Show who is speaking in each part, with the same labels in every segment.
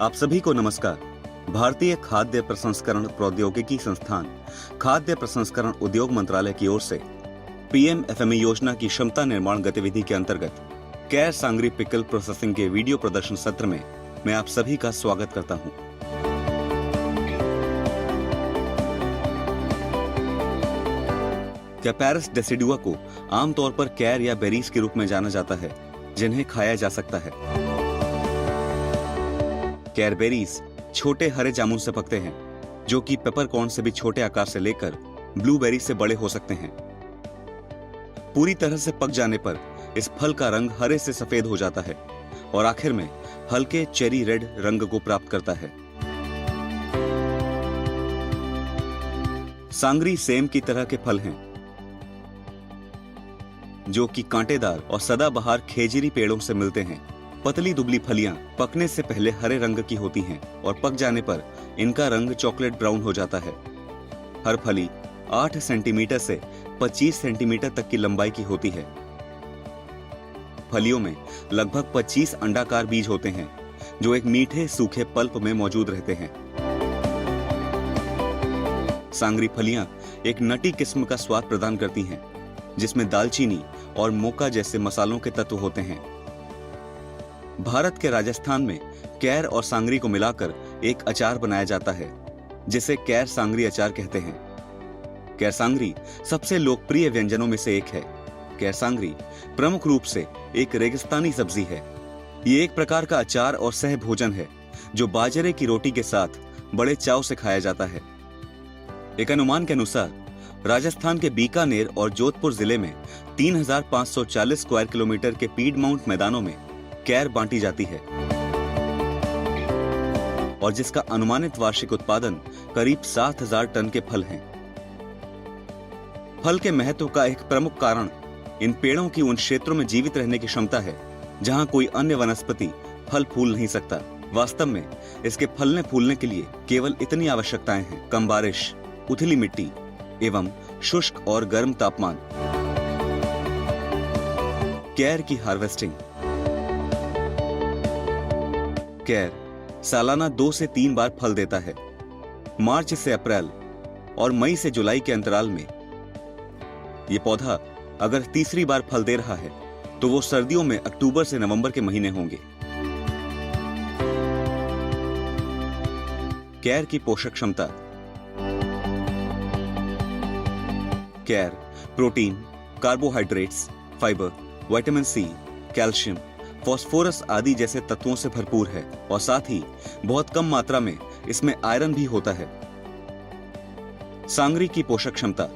Speaker 1: आप सभी को नमस्कार। भारतीय खाद्य प्रसंस्करण प्रौद्योगिकी संस्थान खाद्य प्रसंस्करण उद्योग मंत्रालय की ओर से पीएम-एफएमई योजना की क्षमता निर्माण गतिविधि के अंतर्गत कैर सांगरी पिकल प्रोसेसिंग के वीडियो प्रदर्शन सत्र में मैं आप सभी का स्वागत करता हूं। कैपैरस डेसिडुआ को आमतौर पर कैर या बेरीज के रूप में जाना जाता है, जिन्हें खाया जा सकता है। कैर बेरीज छोटे हरे जामुन से पकते हैं, जो कि पेपरकॉर्न से भी छोटे आकार से लेकर ब्लूबेरी से बड़े हो सकते हैं। पूरी तरह से पक जाने पर इस फल का रंग हरे से सफेद हो जाता है और आखिर में हल्के चेरी रेड रंग को प्राप्त करता है। सांगरी सेम की तरह के फल हैं, जो कि कांटेदार और सदाबहार खेजरी पेड़ों से मिलते हैं। पतली दुबली फलियां पकने से पहले हरे रंग की होती हैं और पक जाने पर इनका रंग चॉकलेट ब्राउन हो जाता है। हर फली 8 सेंटीमीटर से 25 सेंटीमीटर तक की लंबाई की होती है। फलियों में लगभग 25 अंडाकार बीज होते हैं, जो एक मीठे सूखे पल्प में मौजूद रहते हैं। सांगरी फलियां एक नटी किस्म का स्वाद प्रदान करती हैं, जिसमें दालचीनी और मोका जैसे मसालों के तत्व होते हैं। भारत के राजस्थान में कैर और सांगरी को मिलाकर एक अचार बनाया जाता है, जिसे कैर सांगरी अचार कहते हैं। कैर सांगरी सबसे लोकप्रिय व्यंजनों में से एक है। कैर सांगरी प्रमुख रूप से एक रेगिस्तानी सब्जी है। ये एक प्रकार का अचार और सह भोजन है, जो बाजरे की रोटी के साथ बड़े चाव से खाया जाता है। एक अनुमान के अनुसार राजस्थान के बीकानेर और जोधपुर जिले में 3540 स्क्वायर किलोमीटर के पीडमाउंट मैदानों में कैर बांटी जाती है, और जिसका अनुमानित वार्षिक उत्पादन करीब 7000 टन के फल हैं। फल के महत्व का एक प्रमुख कारण इन पेड़ों की उन क्षेत्रों में जीवित रहने की क्षमता है, जहां कोई अन्य वनस्पति फल फूल नहीं सकता। वास्तव में इसके फलने फूलने के लिए केवल इतनी आवश्यकताएं हैं: कम बारिश, उथली मिट्टी एवं शुष्क और गर्म तापमान। कैर की हार्वेस्टिंग। कैर सालाना 2 से 3 बार फल देता है। मार्च से अप्रैल और मई से जुलाई के अंतराल में। यह पौधा अगर तीसरी बार फल दे रहा है, तो वो सर्दियों में अक्टूबर से नवंबर के महीने होंगे। कैर की पोषक क्षमता। कैर protein, carbohydrates, fibre, vitamin C, calcium, phosphorus आदि जैसे तत्वों से भरपूर है, और साथ ही बहुत कम मात्रा में इसमें आयरन भी होता है। सांगरी की पोषक क्षमता।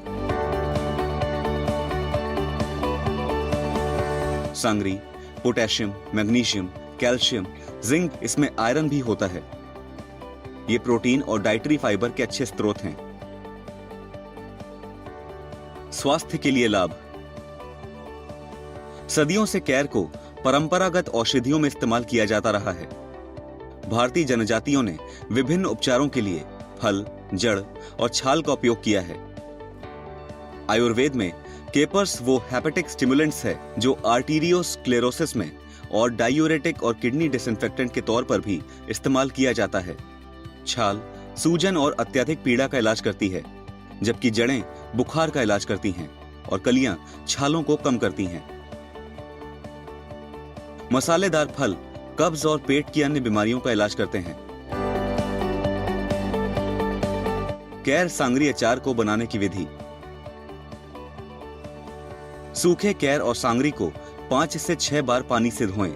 Speaker 1: सांगरी पोटेशियम, मैग्नीशियम, कैल्शियम, जिंक, इसमें आयरन भी होता है। ये प्रोटीन और डाइटरी फाइबर के अच्छे स्रोत हैं। स्वास्थ्य के लिए लाभ। सदियों से कैर को परंपरागत औषधियों में इस्तेमाल किया जाता रहा है। भारतीय जनजातियों ने विभिन्न उपचारों के लिए फल, जड़ और छाल का उपयोग किया है। आयुर्वेद में केपर्स वो हेपेटिक स्टिमुलेंट्स है जो आर्टीरियोस्क्लेरोसिस में और डायूरेटिक और किडनी डिसइंफेक्टेंट के तौर पर भी इस्तेमाल किया जाता है। छाल सूजन और अत्यधिक पीड़ा का इलाज करती है, जबकि जड़ें बुखार का इलाज करती हैं और कलियां छालों को कम करती हैं। मसालेदार फल कब्ज और पेट की अन्य बीमारियों का इलाज करते हैं। कैर सांगरी अचार को बनाने की विधि। सूखे कैर और सांगरी को 5 से 6 बार पानी से धोएं।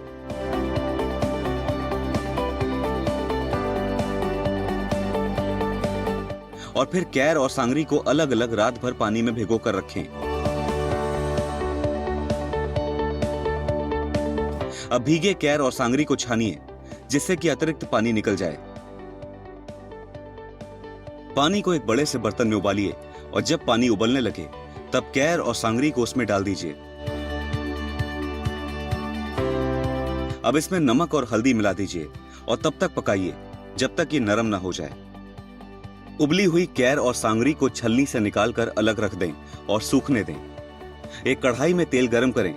Speaker 1: और फिर कैर और सांगरी को अलग अलग रात भर पानी में भिगोकर रखें। अब भीगे कैर और सांगरी को छानिए, जिससे कि अतिरिक्त पानी निकल जाए। पानी को एक बड़े से बर्तन में उबालिए, और जब पानी उबलने लगे, तब कैर और सांगरी को उसमें डाल दीजिए। अब इसमें नमक और हल्दी मिला दीजिए और तब तक पकाइए जब तक ये नरम ना हो जाए। उबली हुई कैर और सांगरी को छलनी से निकालकर अलग रख दें और सूखने दें। एक कढ़ाई में तेल गरम करें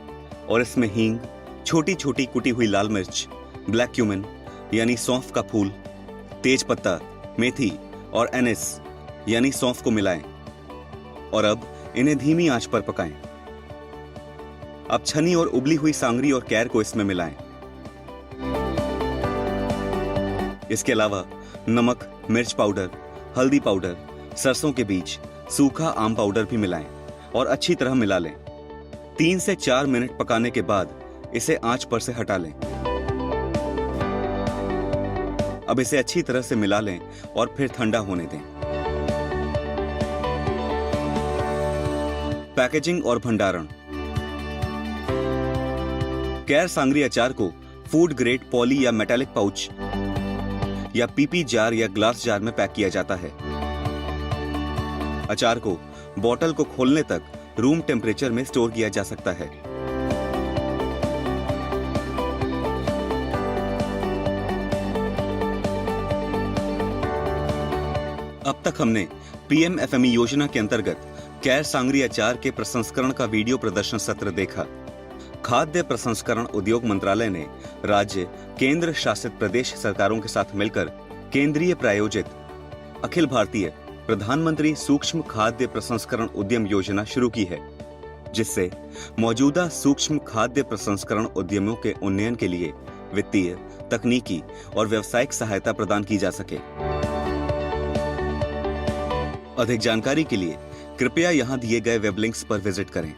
Speaker 1: और इसमें हींग, छोटी छोटी कुटी हुई लाल मिर्च, ब्लैक क्यूमिन, यानी सौंफ का फूल, तेज पत्ता, मेथी और एनिस यानी सौंफ को मिलाएं और अब इन्हें धीमी आंच पर पकाएं। अब छनी और उबली हुई सांगरी और कैर को इसमें मिलाएं। इसके अलावा नमक, मिर्च पाउडर, हल्दी पाउडर, सरसों के बीज, सूखा आम पाउडर भी मिलाएं और अच्छी तरह मिला लें। 3 से 4 मिनट पकाने के बाद इसे आंच पर से हटा लें। अब इसे अच्छी तरह से मिला लें और फिर ठंडा होने दें। पैकेजिंग और भंडारण। कैर सांगरी अचार को फूड ग्रेड पॉली या मेटालिक पाउच या पीपी जार या ग्लास जार में पैक किया जाता है। अचार को बोतल को खोलने तक रूम टेम्परेचर में स्टोर किया जा सकता है। अब तक हमने पीएमएफएमई योजना के अंतर्गत कैर सांगरी अचार के प्रसंस्करण का वीडियो प्रदर्शन सत्र देखा। खाद्य प्रसंस्करण उद्योग मंत्रालय ने राज्य, केंद्र शासित प्रदेश सरकारों के साथ मिलकर केंद्रीय प्रायोजित अखिल भारतीय प्रधानमंत्री सूक्ष्म खाद्य प्रसंस्करण उद्यम योजना शुरू की है, जिससे मौजूदा सूक्ष्म खाद्य प्रसंस्करण उद्यमों के उन्नयन के लिए वित्तीय, तकनीकी और व्यावसायिक सहायता प्रदान की जा सके। अधिक जानकारी के लिए कृपया यहां दिए गए वेब लिंक्स पर विजिट करें।